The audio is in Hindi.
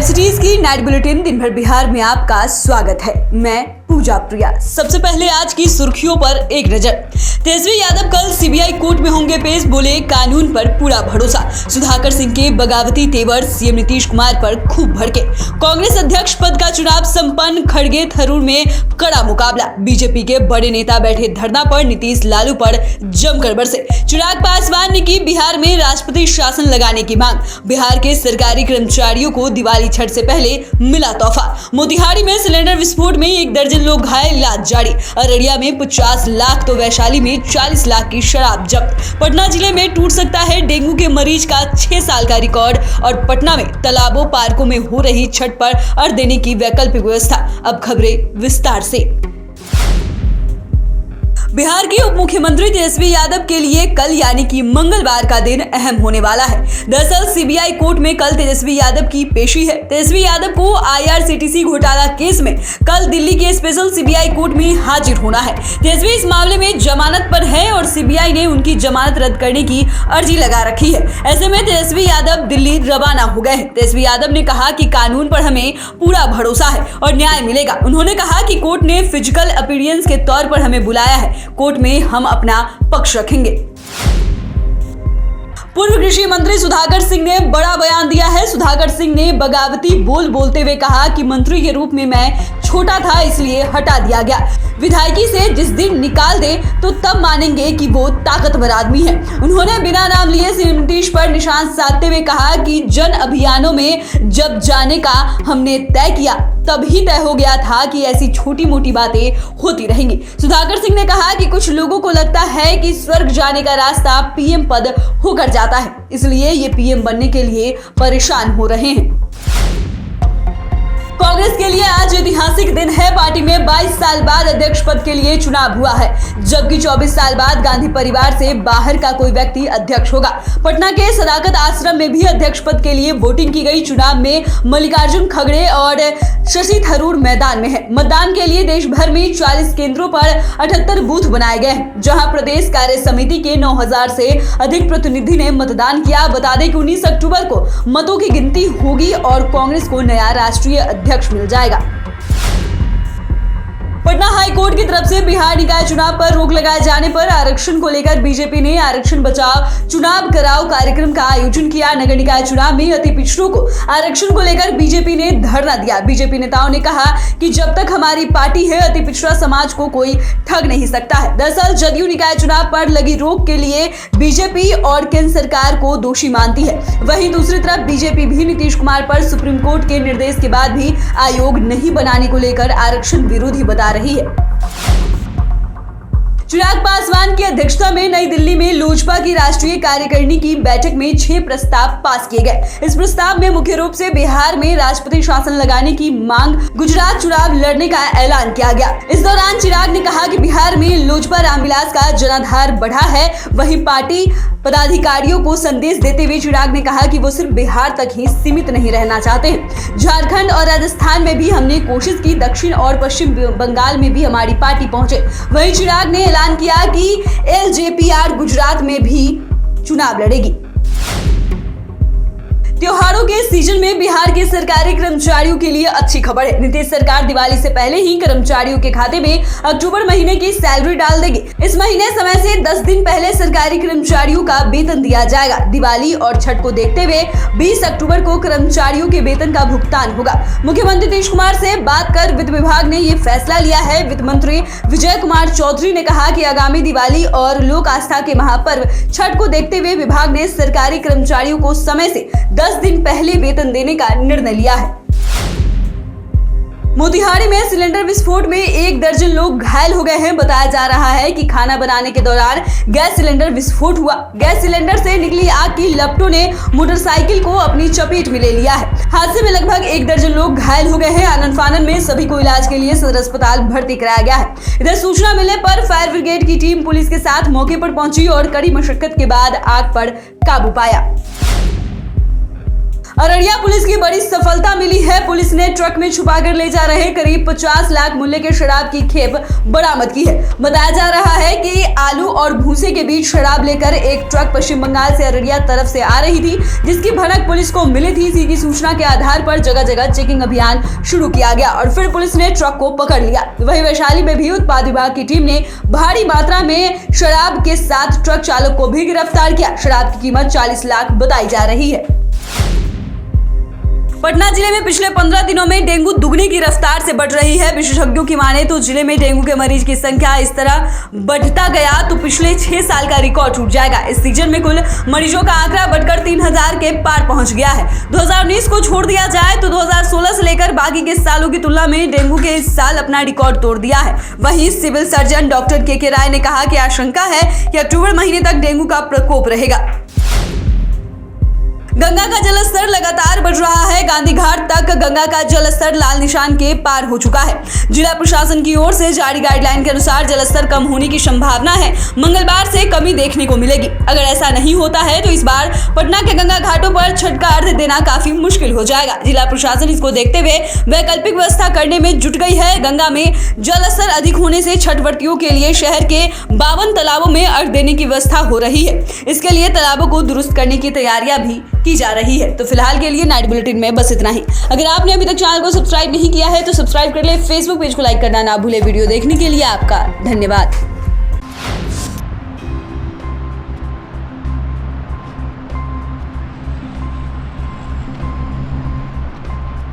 वेब सीरीज की नाइट बुलेटिन दिन भर बिहार में आपका स्वागत है। मैं पूजा प्रिया। सबसे पहले आज की सुर्खियों पर एक नजर। तेजस्वी यादव कल सीबीआई कोर्ट में होंगे पेश, बोले कानून पर पूरा भरोसा। सुधाकर सिंह के बगावती तेवर सीएम नीतीश कुमार पर खूब भड़के। कांग्रेस अध्यक्ष पद का चुनाव संपन्न, खड़गे थरूर में कड़ा मुकाबला। बीजेपी के बड़े नेता बैठे धरना पर, नीतीश लालू पर जमकर बरसे। चिराग पासवान ने की बिहार में राष्ट्रपति शासन लगाने की मांग। बिहार के सरकारी कर्मचारियों को दिवाली छठ से पहले मिला तोहफा। मोतिहारी में सिलेंडर विस्फोट में 1 दर्जन लोग घायल, इलाज जारी। अररिया में 50 लाख तो वैशाली में 40 लाख की शराब जब्त। पटना जिले में टूट सकता है डेंगू के मरीज का 6 साल का रिकॉर्ड। और पटना में तालाबों पार्कों में हो रही छठ पर अर्घ देने की वैकल्पिक व्यवस्था। अब खबरें विस्तार से। बिहार के उप मुख्यमंत्री तेजस्वी यादव के लिए कल यानी कि मंगलवार का दिन अहम होने वाला है। दरअसल सीबीआई कोर्ट में कल तेजस्वी यादव की पेशी है। तेजस्वी यादव को आईआरसीटीसी घोटाला केस में कल दिल्ली के स्पेशल सीबीआई कोर्ट में हाजिर होना है। तेजस्वी इस मामले में जमानत पर है और सीबीआई ने उनकी जमानत रद्द करने की अर्जी लगा रखी है। ऐसे में तेजस्वी यादव दिल्ली रवाना हो गए हैं। तेजस्वी यादव ने कहा कि कानून पर हमें पूरा भरोसा है और न्याय मिलेगा। उन्होंने कहा कि कोर्ट ने फिजिकल अपीयरेंस के तौर पर हमें बुलाया है, कोर्ट में हम अपना पक्ष रखेंगे। पूर्व कृषि मंत्री सुधाकर सिंह ने बड़ा बयान दिया है। सुधाकर सिंह ने बगावती बोलते हुए कहा कि मंत्री के रूप में मैं छोटा था, इसलिए हटा दिया गया। विधायकी से जिस दिन निकाल दे तो तब मानेंगे कि वो ताकतवर आदमी है। उन्होंने बिना नाम लिए सीएम नीतीश पर निशान साधते हुए कहा कि जन अभियानों में जब जाने का हमने तय किया तब ही तय हो गया था कि ऐसी छोटी मोटी बातें होती रहेंगी। सुधाकर सिंह ने कहा कि कुछ लोगों को लगता है कि स्वर्ग जाने का रास्ता पीएम पद होकर जाता है, इसलिए ये पीएम बनने के लिए परेशान हो रहे हैं। कांग्रेस के लिए आज ऐतिहासिक दिन है। पार्टी में 22 साल बाद अध्यक्ष पद के लिए चुनाव हुआ है, जबकि 24 साल बाद गांधी परिवार से बाहर का कोई व्यक्ति अध्यक्ष होगा। पटना के सदाकत आश्रम में भी अध्यक्ष पद के लिए वोटिंग की गई। चुनाव में मल्लिकार्जुन खड़गे और शशि थरूर मैदान में है। मतदान के लिए देश भर में 40 केंद्रों पर 78 बूथ बनाए गए हैं, जहां प्रदेश कार्य समिति के 9000 से अधिक प्रतिनिधि ने मतदान किया। बता दें कि 19 अक्टूबर को मतों की गिनती होगी और कांग्रेस को नया राष्ट्रीय अध्यक्ष मिल जाएगा। पटना हाई कोर्ट की तरफ से बिहार निकाय चुनाव पर रोक लगाए जाने पर आरक्षण को लेकर बीजेपी ने आरक्षण बचाओ चुनाव कराओ कार्यक्रम का आयोजन किया। नगर निकाय चुनाव में अति पिछड़ों को आरक्षण को लेकर बीजेपी ने धरना दिया। बीजेपी नेताओं ने कहा कि जब तक हमारी पार्टी है, अति पिछड़ा समाज को कोई ठग नहीं सकता है। दरअसल जदयू निकाय चुनाव पर लगी रोक के लिए बीजेपी और केंद्र सरकार को दोषी मानती है। वहीं दूसरी तरफ बीजेपी भी नीतीश कुमार पर सुप्रीम कोर्ट के निर्देश के बाद भी आयोग नहीं बनाने को लेकर आरक्षण विरोधी बता रही है। चिराग पासवान की अध्यक्षता में नई दिल्ली में लोजपा की राष्ट्रीय कार्यकारिणी की बैठक में 6 प्रस्ताव पास किए गए। इस प्रस्ताव में मुख्य रूप से बिहार में राष्ट्रपति शासन लगाने की मांग, गुजरात चुनाव लड़ने का ऐलान किया गया। इस दौरान चिराग ने कहा कि बिहार में लोजपा रामविलास का जनाधार बढ़ा है। वहीं पार्टी पदाधिकारियों को संदेश देते हुए चिराग ने कहा कि वो सिर्फ बिहार तक ही सीमित नहीं रहना चाहते हैं। झारखंड और राजस्थान में भी हमने कोशिश की, दक्षिण और पश्चिम बंगाल में भी हमारी पार्टी पहुंचे। वहीं चिराग ने ऐलान किया कि एलजेपीआर गुजरात में भी चुनाव लड़ेगी। त्योहारों के सीजन में बिहार के सरकारी कर्मचारियों के लिए अच्छी खबर है। नीतीश सरकार दिवाली से पहले ही कर्मचारियों के खाते में अक्टूबर महीने की सैलरी डाल देगी। इस महीने समय से 10 दिन पहले सरकारी कर्मचारियों का वेतन दिया जाएगा। दिवाली और छठ को देखते हुए 20 अक्टूबर को कर्मचारियों के वेतन का भुगतान होगा। मुख्यमंत्री नीतीश कुमार से बात कर वित्त विभाग ने ये फैसला लिया है। वित्त मंत्री विजय कुमार चौधरी ने कहा कि आगामी दिवाली और लोक आस्था के महापर्व छठ को देखते हुए विभाग ने सरकारी कर्मचारियों को समय से 10 दिन पहले वेतन देने का निर्णय लिया है। मोतिहारी में सिलेंडर विस्फोट में 1 दर्जन लोग घायल हो गए हैं। बताया जा रहा है कि खाना बनाने के दौरान गैस सिलेंडर विस्फोट हुआ। गैस सिलेंडर से निकली आग की लपटों ने मोटरसाइकिल को अपनी चपेट में ले लिया है। हादसे में लगभग 1 दर्जन लोग घायल हो गए हैं। आनन फानन में सभी को इलाज के लिए सदर अस्पताल भर्ती कराया गया है। इधर सूचना मिलने पर फायर ब्रिगेड की टीम पुलिस के साथ मौके पर पहुंची और कड़ी मशक्कत के बाद आग पर काबू पाया। अररिया पुलिस की बड़ी सफलता मिली है। पुलिस ने ट्रक में छुपाकर ले जा रहे करीब 50 लाख मूल्य के शराब की खेप बरामद की है। बताया जा रहा है कि आलू और भूसे के बीच शराब लेकर एक ट्रक पश्चिम बंगाल से अररिया तरफ से आ रही थी, जिसकी भनक पुलिस को मिली थी। इसी की सूचना के आधार पर जगह जगह चेकिंग अभियान शुरू किया गया और फिर पुलिस ने ट्रक को पकड़ लिया। वहीं वैशाली में भी उत्पाद विभाग की टीम ने भारी मात्रा में शराब के साथ ट्रक चालक को भी गिरफ्तार किया। शराब की कीमत 40 लाख बताई जा रही है। पटना जिले में पिछले 15 दिनों में डेंगू दुगनी की रफ्तार से बढ़ रही है। विशेषज्ञों की माने तो जिले में डेंगू के मरीज की संख्या इस तरह बढ़ता गया तो पिछले 6 साल का रिकॉर्ड टूट जाएगा। इस सीजन में कुल मरीजों का आंकड़ा बढ़कर 3000 के पार पहुंच गया है। 2019 को छोड़ दिया जाए तो 2016 से लेकर बाकी के सालों की तुलना में डेंगू के इस साल अपना रिकॉर्ड तोड़ दिया है। वहीं सिविल सर्जन डॉक्टर के राय ने कहा कि आशंका है कि अक्टूबर महीने तक डेंगू का प्रकोप रहेगा। गंगा का जलस्तर लगातार बढ़ रहा है। गांधी घाट तक गंगा का जलस्तर लाल निशान के पार हो चुका है। जिला प्रशासन की ओर से जारी गाइडलाइन के अनुसार जलस्तर कम होने की संभावना है। मंगलवार से कमी देखने को मिलेगी। अगर ऐसा नहीं होता है तो इस बार पटना के गंगा घाटों पर छठ का अर्घ्य देना काफी मुश्किल हो जाएगा। जिला प्रशासन इसको देखते हुए वैकल्पिक व्यवस्था करने में जुट गई है। गंगा में जलस्तर अधिक होने से छठ व्रतियों के लिए शहर के 52 तालाबों में अर्घ्य देने की व्यवस्था हो रही है। इसके लिए तालाबों को दुरुस्त करने की तैयारियां भी की जा रही है। तो फिलहाल के लिए नाइट बुलेटिन में बस इतना ही। अगर आपने अभी तक चैनल को सब्सक्राइब नहीं किया है तो सब्सक्राइब कर ले। फेसबुक पेज को लाइक करना ना भूले। वीडियो देखने के लिए आपका धन्यवाद।